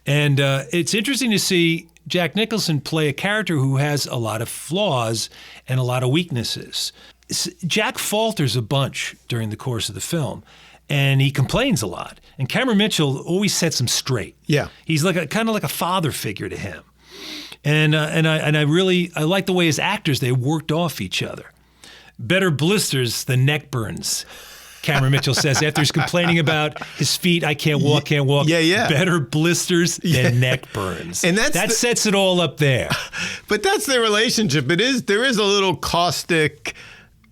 [SPEAKER 2] And it's interesting to see Jack Nicholson play a character who has a lot of flaws and a lot of weaknesses. Jack falters a bunch during the course of the film, and he complains a lot. And Cameron Mitchell always sets him straight.
[SPEAKER 1] Yeah,
[SPEAKER 2] he's kind of like a father figure to him. And I like the way as actors they worked off each other. Better blisters than neck burns, Cameron Mitchell says after he's complaining about his feet. I can't walk.
[SPEAKER 1] Yeah.
[SPEAKER 2] Better blisters than neck burns. And that sets it all up there.
[SPEAKER 1] But that's their relationship. There is a little caustic,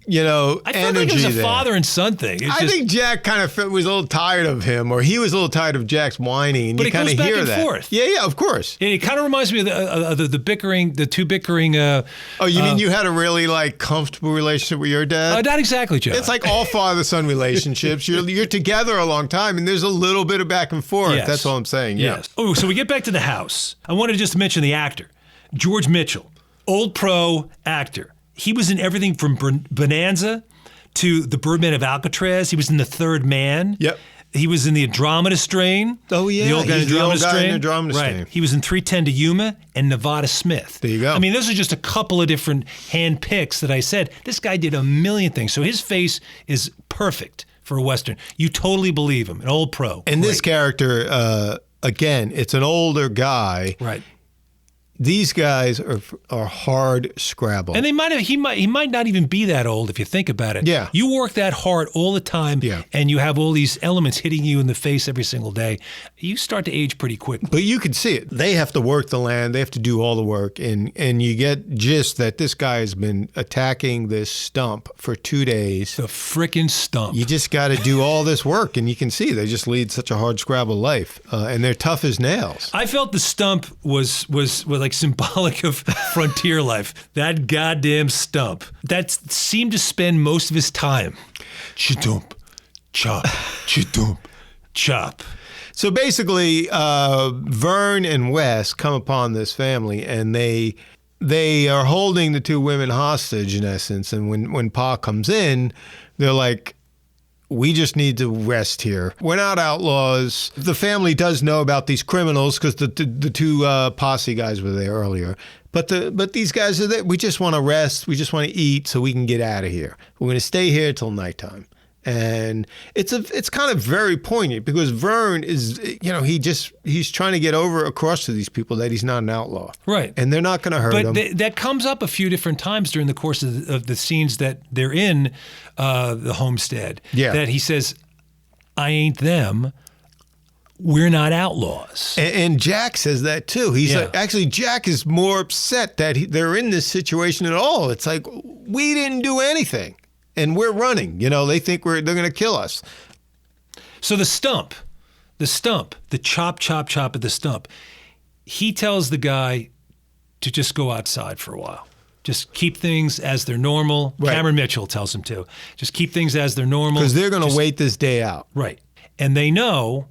[SPEAKER 1] energy
[SPEAKER 2] I felt like it was a father and son thing.
[SPEAKER 1] I think Jack kind of was a little tired of him, or he was a little tired of Jack's whining. And
[SPEAKER 2] but
[SPEAKER 1] you kind of hear that.
[SPEAKER 2] But it goes back and forth.
[SPEAKER 1] Yeah, of course.
[SPEAKER 2] And it kind of reminds me of the bickering, the two bickering.
[SPEAKER 1] Oh, you mean you had a really comfortable relationship with your dad?
[SPEAKER 2] Not exactly, Joe.
[SPEAKER 1] It's like all father-son relationships. You're together a long time, and there's a little bit of back and forth.
[SPEAKER 2] Yes.
[SPEAKER 1] That's all I'm saying.
[SPEAKER 2] Yes. Yeah. Oh, so we get back to the house. I wanted to just mention the actor, George Mitchell, old pro actor. He was in everything from Bonanza to The Birdman of Alcatraz. He was in The Third Man.
[SPEAKER 1] Yep.
[SPEAKER 2] He was in the Andromeda Strain.
[SPEAKER 1] Oh, yeah.
[SPEAKER 2] The old guy in
[SPEAKER 1] He's the old guy in
[SPEAKER 2] Andromeda Strain.
[SPEAKER 1] Strain.
[SPEAKER 2] Right. He was in 310 to Yuma and Nevada Smith.
[SPEAKER 1] There you go.
[SPEAKER 2] I mean, those are just a couple of different hand picks that I said. This guy did a million things. So his face is perfect for a Western. You totally believe him, an old pro.
[SPEAKER 1] And this character, again, it's an older guy.
[SPEAKER 2] Right.
[SPEAKER 1] These guys are hard scrabble.
[SPEAKER 2] And he might not even be that old if you think about it.
[SPEAKER 1] Yeah.
[SPEAKER 2] You work that hard all the time,
[SPEAKER 1] yeah.
[SPEAKER 2] and you have all these elements hitting you in the face every single day. You start to age pretty quick.
[SPEAKER 1] But you can see it. They have to work the land. They have to do all the work. And you get just that this guy has been attacking this stump for 2 days.
[SPEAKER 2] The frickin' stump.
[SPEAKER 1] You just got to do all this work. And you can see they just lead such a hard scrabble life. And they're tough as nails.
[SPEAKER 2] I felt the stump was like symbolic of frontier life. That goddamn stump. That seemed to spend most of his time. Chidump, chop, chidump, chop.
[SPEAKER 1] So basically, Vern and Wes come upon this family, and they are holding the two women hostage, in essence. And when Pa comes in, they're like, we just need to rest here. We're not outlaws. The family does know about these criminals because the two posse guys were there earlier. But these guys are there. We just want to rest. We just want to eat so we can get out of here. We're going to stay here till nighttime. And it's kind of very poignant because Vern is, he's trying to get across to these people that he's not an outlaw.
[SPEAKER 2] Right.
[SPEAKER 1] And they're not going to hurt him.
[SPEAKER 2] But that comes up a few different times during the course of the scenes that they're in the homestead.
[SPEAKER 1] Yeah.
[SPEAKER 2] That he says, I ain't them. We're not outlaws.
[SPEAKER 1] And Jack says that too. He's like, actually, Jack is more upset that they're in this situation at all. It's like, we didn't do anything. And we're running, they think they're going to kill us.
[SPEAKER 2] So the stump, the chop, chop, chop at the stump, he tells the guy to just go outside for a while. Just keep things as they're normal. Right. Cameron Mitchell tells him to. Just keep things as they're normal.
[SPEAKER 1] Because they're going to wait this day out.
[SPEAKER 2] Right. And they know,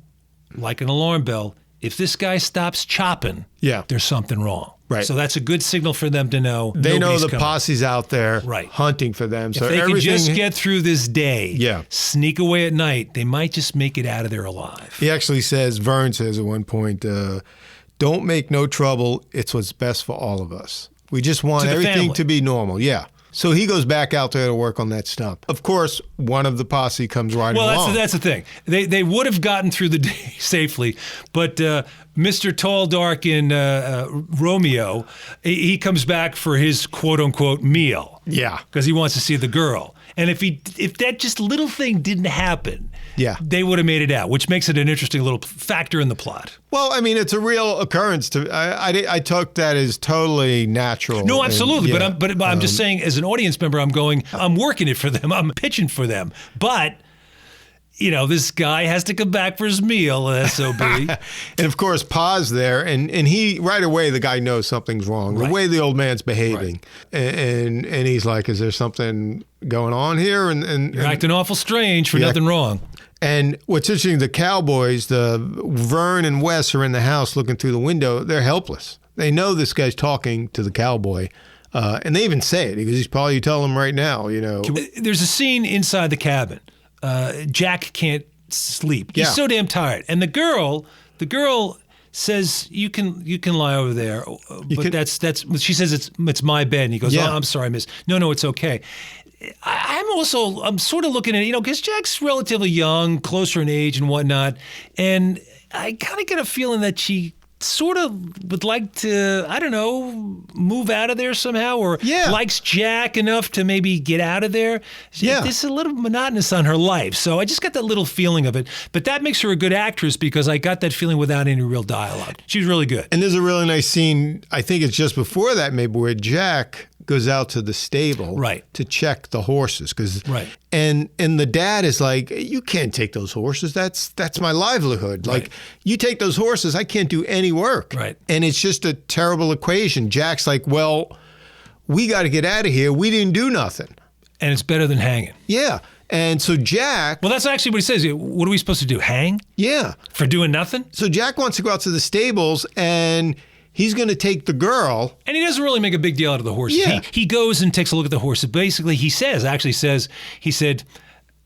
[SPEAKER 2] like an alarm bell, if this guy stops chopping, there's something wrong.
[SPEAKER 1] Right.
[SPEAKER 2] So that's a good signal for them to know.
[SPEAKER 1] They know the
[SPEAKER 2] coming.
[SPEAKER 1] Posse's out there hunting for them. So
[SPEAKER 2] if they can just get through this day, sneak away at night, they might just make it out of there alive.
[SPEAKER 1] He actually says, Vern says at one point, don't make no trouble. It's what's best for all of us. We just want everything to be normal. Yeah. So he goes back out there to work on that stump. Of course, one of the posse comes riding along.
[SPEAKER 2] Well, that's the thing. They would have gotten through the day safely, but Mr. Tall, Dark and Romeo, he comes back for his quote-unquote meal.
[SPEAKER 1] Yeah.
[SPEAKER 2] Because he wants to see the girl. And if that just little thing didn't happen, they would have made it out, which makes it an interesting little factor in the plot.
[SPEAKER 1] Well, I mean, it's a real occurrence. I took that as totally natural.
[SPEAKER 2] No, absolutely. But I'm just saying, as an audience member, I'm working it for them. I'm pitching for them. But this guy has to come back for his meal, SOB.
[SPEAKER 1] And of course, Pa's there, and he, right away, the guy knows something's wrong. Right. The way the old man's behaving. Right. And he's like, is there something going on here? And
[SPEAKER 2] you're acting awful strange for nothing wrong.
[SPEAKER 1] And what's interesting, the cowboys, the Vern and Wes are in the house looking through the window. They're helpless. They know this guy's talking to the cowboy. And they even say it because he's probably telling them right now,
[SPEAKER 2] There's a scene inside the cabin. Jack can't sleep. He's so damn tired. And the girl says, you can lie over there. But that's she says it's my bed. And he goes, oh, I'm sorry, miss. No, it's okay. I'm sort of looking at it, because Jack's relatively young, closer in age and whatnot. And I kind of get a feeling that she sort of would like to, I don't know, move out of there somehow, or likes Jack enough to maybe get out of there. This is a little monotonous on her life. So I just got that little feeling of it. But that makes her a good actress because I got that feeling without any real dialogue. She's really good.
[SPEAKER 1] And there's a really nice scene, I think it's just before that maybe, where Jack goes out to the stable to check the horses. And the dad is like, you can't take those horses. That's my livelihood. Right. Like, you take those horses, I can't do any work.
[SPEAKER 2] Right.
[SPEAKER 1] And it's just a terrible equation. Jack's like, well, we got to get out of here. We didn't do nothing.
[SPEAKER 2] And it's better than hanging.
[SPEAKER 1] Yeah. And so Jack...
[SPEAKER 2] Well, that's actually what he says. What are we supposed to do? Hang?
[SPEAKER 1] Yeah.
[SPEAKER 2] For doing nothing?
[SPEAKER 1] So Jack wants to go out to the stables, and he's going to take the girl.
[SPEAKER 2] And he doesn't really make a big deal out of the horses.
[SPEAKER 1] Yeah.
[SPEAKER 2] He goes and takes a look at the horses. Basically, he said,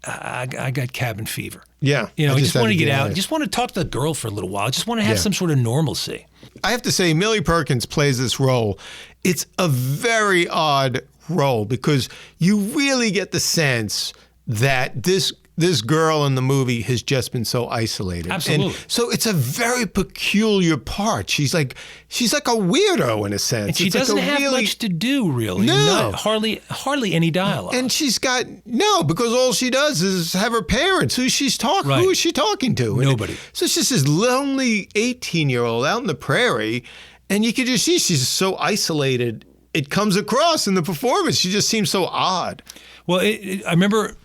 [SPEAKER 2] I got cabin fever.
[SPEAKER 1] Yeah.
[SPEAKER 2] He just wanted to get out. Just want to talk to the girl for a little while. Just want to have some sort of normalcy.
[SPEAKER 1] I have to say, Millie Perkins plays this role. It's a very odd role because you really get the sense that this girl in the movie has just been so isolated.
[SPEAKER 2] Absolutely.
[SPEAKER 1] And so it's a very peculiar part. She's like a weirdo in a sense.
[SPEAKER 2] And she doesn't have much to do, really.
[SPEAKER 1] No.
[SPEAKER 2] Hardly any dialogue.
[SPEAKER 1] And she's got, because all she does is have her parents. Who is she talking to?
[SPEAKER 2] Nobody.
[SPEAKER 1] So it's just this lonely 18-year-old out in the prairie. And you can just see she's so isolated. It comes across in the performance. She just seems so odd.
[SPEAKER 2] Well, I remember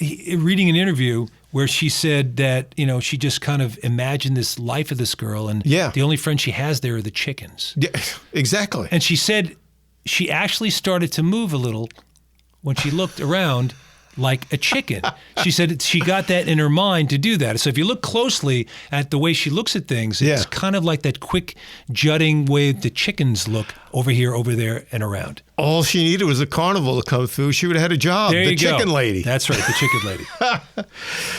[SPEAKER 2] reading an interview where she said that, she just kind of imagined this life of this girl, and the only friends she has there are the chickens.
[SPEAKER 1] Yeah, exactly.
[SPEAKER 2] And she said she actually started to move a little when she looked around like a chicken. She said she got that in her mind to do that. So if you look closely at the way she looks at things, it's kind of like that quick jutting way the chickens look over here, over there, and around.
[SPEAKER 1] All she needed was a carnival to come through. She would have had a job.
[SPEAKER 2] There you go.
[SPEAKER 1] The chicken lady.
[SPEAKER 2] That's right, the chicken lady.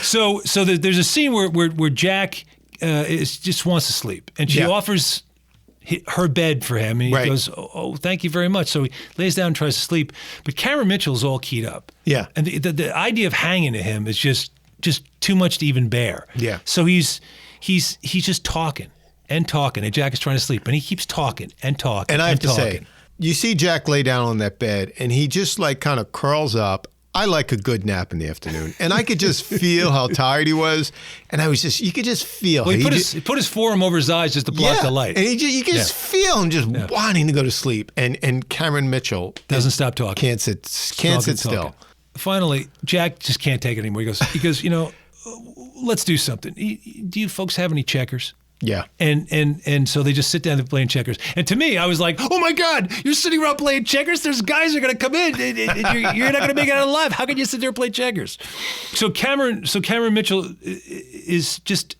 [SPEAKER 2] So there's a scene where Jack just wants to sleep, and she offers her bed for him, and he goes, oh, thank you very much. So he lays down and tries to sleep, but Cameron Mitchell's all keyed up.
[SPEAKER 1] Yeah.
[SPEAKER 2] And the idea of hanging to him is just too much to even bear.
[SPEAKER 1] Yeah.
[SPEAKER 2] So he's just talking and talking, and Jack is trying to sleep, and he keeps talking and talking.
[SPEAKER 1] And I have to say, you see Jack lay down on that bed, and he just kind of curls up. I like a good nap in the afternoon, and I could just feel how tired he was, and you could just feel.
[SPEAKER 2] Well, he put his forearm over his eyes just to block the light,
[SPEAKER 1] and you can just feel him just wanting to go to sleep. And Cameron Mitchell
[SPEAKER 2] doesn't stop talking,
[SPEAKER 1] can't sit still.
[SPEAKER 2] Finally, Jack just can't take it anymore. He goes, let's do something. Do you folks have any checkers?
[SPEAKER 1] Yeah.
[SPEAKER 2] And so they just sit down and playing checkers. And to me, I was like, oh my God, you're sitting around playing checkers? There's guys that are going to come in and you're not going to make it out alive. How can you sit there and play checkers? So Cameron Mitchell is just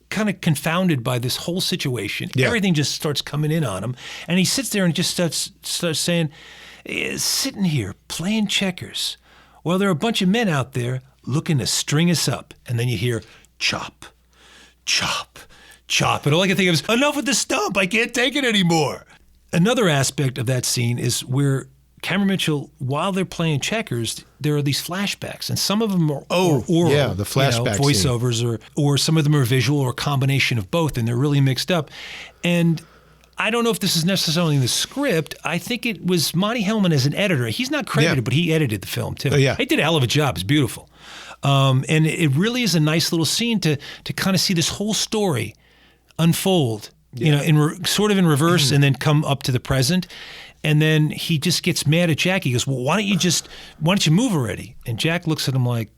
[SPEAKER 2] kind of confounded by this whole situation. Yeah. Everything just starts coming in on him. And he sits there and just starts saying, sitting here playing checkers. Well, there are a bunch of men out there looking to string us up. And then you hear chop, chop, chop. And all I can think of is, enough with the stump. I can't take it anymore. Another aspect of that scene is where Cameron Mitchell, while they're playing checkers, there are these flashbacks. And some of them are oral.
[SPEAKER 1] Yeah, the flashback
[SPEAKER 2] voiceovers, or some of them are visual or a combination of both, and they're really mixed up. And I don't know if this is necessarily in the script. I think it was Monte Hellman as an editor. He's not credited, but he edited the film too.
[SPEAKER 1] Yeah.
[SPEAKER 2] He did a hell of a job. It's beautiful. And it really is a nice little scene to kind of see this whole story unfold, sort of in reverse, and then come up to the present. And then he just gets mad at Jack. He goes, well, why don't you move already? And Jack looks at him like,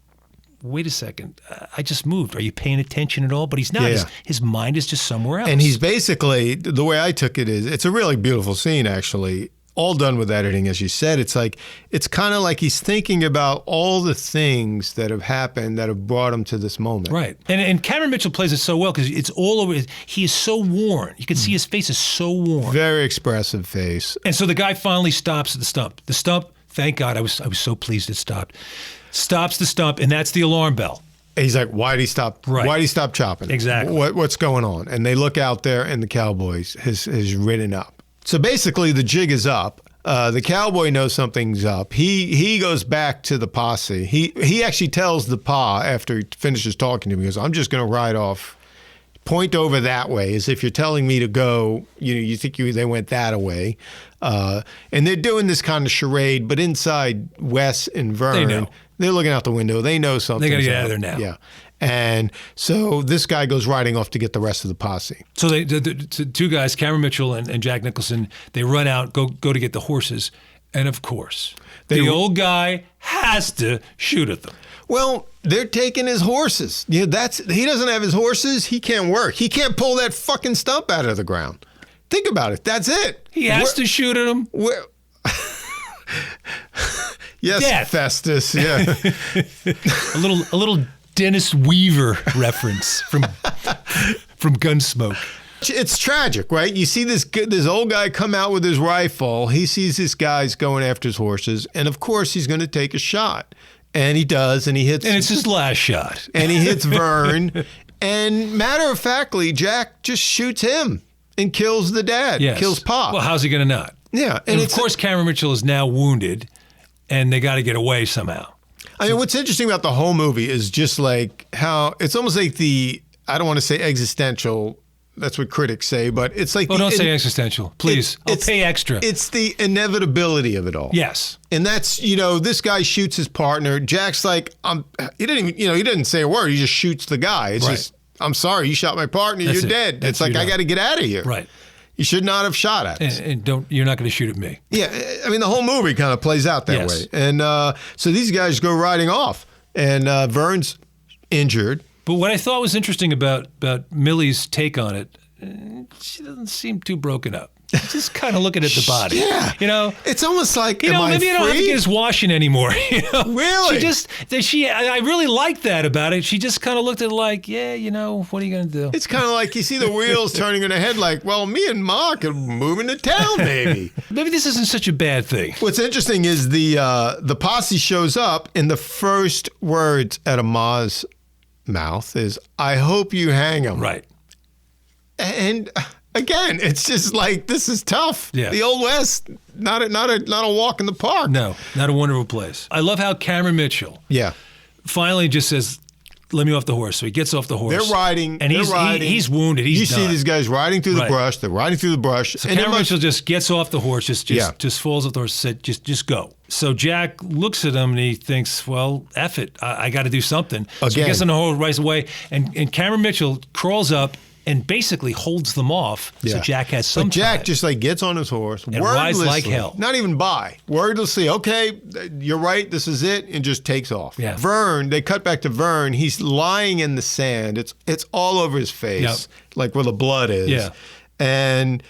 [SPEAKER 2] wait a second, I just moved. Are you paying attention at all? But he's not. Yeah. His mind is just somewhere else.
[SPEAKER 1] And he's basically, the way I took it is, it's a really beautiful scene, actually. All done with editing, as you said. It's kind of like he's thinking about all the things that have happened that have brought him to this moment.
[SPEAKER 2] Right. And Cameron Mitchell plays it so well because it's all over. He is so worn. You can see his face is so worn.
[SPEAKER 1] Very expressive face.
[SPEAKER 2] And so the guy finally stops at the stump. The stump, thank God, I was so pleased it stopped. Stops the stump, and that's the alarm bell.
[SPEAKER 1] He's like, why'd he stop?
[SPEAKER 2] Right.
[SPEAKER 1] Why'd he stop chopping?
[SPEAKER 2] Exactly.
[SPEAKER 1] What's going on? And they look out there, and the cowboy has ridden up. So basically, the jig is up. The cowboy knows something's up. He goes back to the posse. He actually tells the pa after he finishes talking to him, he goes, I'm just going to ride off. Point over that way, as if you're telling me to go. You think they went that way. And they're doing this kind of charade, but inside Wes and Vern, they're looking out the window. They know something.
[SPEAKER 2] They got to get out of there now.
[SPEAKER 1] Yeah. And so this guy goes riding off to get the rest of the posse.
[SPEAKER 2] So the two guys, Cameron Mitchell and Jack Nicholson, they run out, go to get the horses. And of course, the old guy has to shoot at them.
[SPEAKER 1] Well, they're taking his horses. He doesn't have his horses. He can't work. He can't pull that fucking stump out of the ground. Think about it. That's it.
[SPEAKER 2] He has to shoot at them.
[SPEAKER 1] Yes,
[SPEAKER 2] Death.
[SPEAKER 1] Festus. Yeah.
[SPEAKER 2] a little Dennis Weaver reference from Gunsmoke.
[SPEAKER 1] It's tragic, right? You see this old guy come out with his rifle. He sees this guy's going after his horses, and of course he's going to take a shot. And he does, and he hits...
[SPEAKER 2] And it's his last shot.
[SPEAKER 1] And he hits Vern. And matter-of-factly, Jack just shoots him and kills the dad, kills Pop.
[SPEAKER 2] Well, how's he going to not?
[SPEAKER 1] Yeah.
[SPEAKER 2] And of course, Cameron Mitchell is now wounded, and they got to get away somehow.
[SPEAKER 1] I mean, what's interesting about the whole movie is just like how it's almost like I don't want to say existential, that's what critics say, but it's like...
[SPEAKER 2] don't say existential, please. I'll pay extra.
[SPEAKER 1] It's the inevitability of it all.
[SPEAKER 2] Yes.
[SPEAKER 1] And that's, this guy shoots his partner. Jack's like, he didn't say a word. He just shoots the guy. It's just, I'm sorry, you shot my partner. You're dead. It's like, I got to get out of here.
[SPEAKER 2] Right.
[SPEAKER 1] You should not have shot at us.
[SPEAKER 2] And you're not going to shoot at me.
[SPEAKER 1] Yeah. I mean, the whole movie kind of plays out that way. And so these guys go riding off, and Vern's injured.
[SPEAKER 2] But what I thought was interesting about Millie's take on it, she doesn't seem too broken up. Just kind of looking at the body.
[SPEAKER 1] Yeah. It's almost like,
[SPEAKER 2] maybe I don't have to get his washing anymore.
[SPEAKER 1] Really?
[SPEAKER 2] I really liked that about it. She just kind of looked at it like, what are you going to do?
[SPEAKER 1] It's kind of like you see the wheels turning in her head like, well, me and Ma could move into town, maybe.
[SPEAKER 2] Maybe this isn't such a bad thing.
[SPEAKER 1] What's interesting is the posse shows up, and the first words out of Ma's mouth is, I hope you hang him.
[SPEAKER 2] Right.
[SPEAKER 1] And again, it's just like, this is tough.
[SPEAKER 2] Yeah.
[SPEAKER 1] The Old West, not a walk in the park.
[SPEAKER 2] No, not a wonderful place. I love how Cameron Mitchell finally just says, let me off the horse. So he gets off the horse.
[SPEAKER 1] They're riding.
[SPEAKER 2] And he's wounded. He's done.
[SPEAKER 1] See these guys riding through the brush. They're riding through the brush.
[SPEAKER 2] So Cameron Mitchell just gets off the horse, just falls off the horse, said, just go. So Jack looks at him and he thinks, well, F it. I got to do something.
[SPEAKER 1] Again.
[SPEAKER 2] So he gets on the horse right away. And Cameron Mitchell crawls up and basically holds them off. So Jack has some
[SPEAKER 1] Jack
[SPEAKER 2] time.
[SPEAKER 1] just like gets on his horse,
[SPEAKER 2] and rides like hell.
[SPEAKER 1] Not even wordlessly, okay, you're right, this is it, and just takes off.
[SPEAKER 2] Yeah.
[SPEAKER 1] Vern, they cut back to Vern. He's lying in the sand. It's all over his face, like where the blood is.
[SPEAKER 2] Yeah.
[SPEAKER 1] And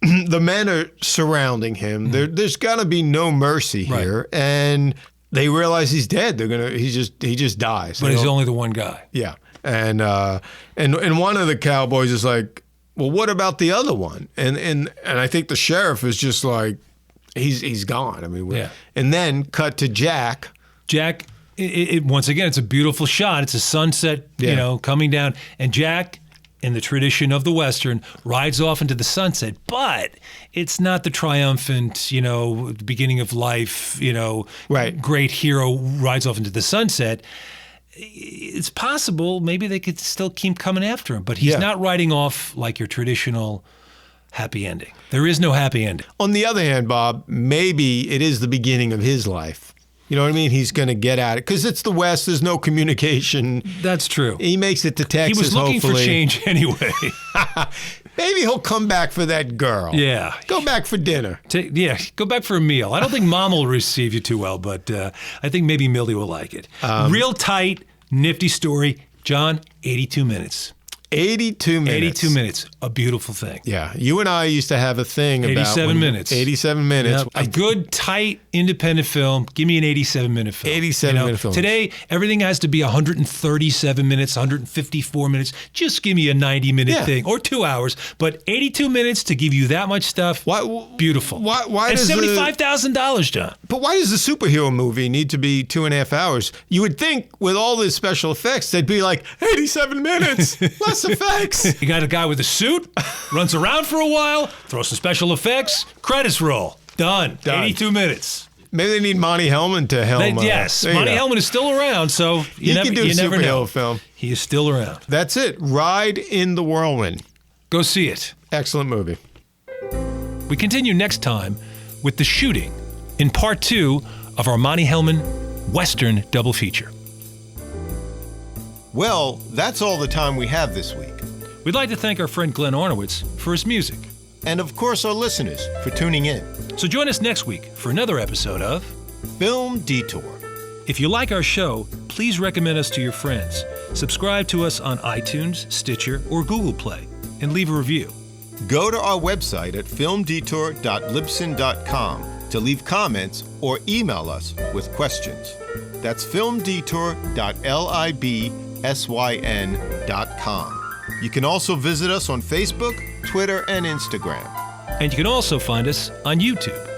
[SPEAKER 1] the men are surrounding him. There's got to be no mercy here. And they realize he's dead. He just dies.
[SPEAKER 2] But he's only the one guy.
[SPEAKER 1] Yeah. And one of the cowboys is like, well, what about the other one? And I think the sheriff is just like, he's gone. I mean, and then cut to Jack.
[SPEAKER 2] Jack, once again, it's a beautiful shot. It's a sunset, coming down, and Jack, in the tradition of the Western, rides off into the sunset. But it's not the triumphant, beginning of life, great hero rides off into the sunset. It's possible maybe they could still keep coming after him, but he's not riding off like your traditional happy ending. There is no happy ending.
[SPEAKER 1] On the other hand, Bob, maybe it is the beginning of his life. You know what I mean? He's going to get at it because it's the West. There's no communication.
[SPEAKER 2] That's true.
[SPEAKER 1] He makes it to Texas.
[SPEAKER 2] He was looking for change anyway.
[SPEAKER 1] Maybe he'll come back for that girl.
[SPEAKER 2] Yeah.
[SPEAKER 1] Go back for dinner.
[SPEAKER 2] Go back for a meal. I don't think Mom will receive you too well, but I think maybe Millie will like it. Real tight, nifty story. John, 82 minutes.
[SPEAKER 1] 82 minutes.
[SPEAKER 2] 82 minutes. A beautiful thing.
[SPEAKER 1] Yeah. You and I used to have a thing about
[SPEAKER 2] 87 minutes.
[SPEAKER 1] 87 minutes.
[SPEAKER 2] Yep. A good, tight, independent film. Give me an 87-minute film.
[SPEAKER 1] 87-minute film.
[SPEAKER 2] Today, everything has to be 137 minutes, 154 minutes. Just give me a 90-minute thing or 2 hours. But 82 minutes to give you that much stuff. Beautiful.
[SPEAKER 1] Why
[SPEAKER 2] and
[SPEAKER 1] does
[SPEAKER 2] $75,000, John.
[SPEAKER 1] But why does the superhero movie need to be 2.5 hours? You would think with all the special effects, they'd be like 87 minutes. Less effects.
[SPEAKER 2] You got a guy with a suit, runs around for a while, throw some special effects, credits roll. Done. 82 minutes.
[SPEAKER 1] Maybe they need Monte Hellman to helm.
[SPEAKER 2] Yes, Monte Hellman is still around, so you never know.
[SPEAKER 1] Film.
[SPEAKER 2] He is still around.
[SPEAKER 1] That's it. Ride in the Whirlwind.
[SPEAKER 2] Go see it.
[SPEAKER 1] Excellent movie.
[SPEAKER 2] We continue next time with The Shooting in part 2 of our Monte Hellman Western double feature.
[SPEAKER 1] Well, that's all the time we have this week.
[SPEAKER 2] We'd like to thank our friend Glenn Arnowitz for his music.
[SPEAKER 1] And of course our listeners for tuning in.
[SPEAKER 2] So join us next week for another episode of
[SPEAKER 1] Film Detour.
[SPEAKER 2] If you like our show, please recommend us to your friends. Subscribe to us on iTunes, Stitcher, or Google Play, and leave a review.
[SPEAKER 1] Go to our website at filmdetour.libsyn.com to leave comments or email us with questions. That's filmdetour.libsyn.com. You can also visit us on Facebook, Twitter, and Instagram.
[SPEAKER 2] And you can also find us on YouTube.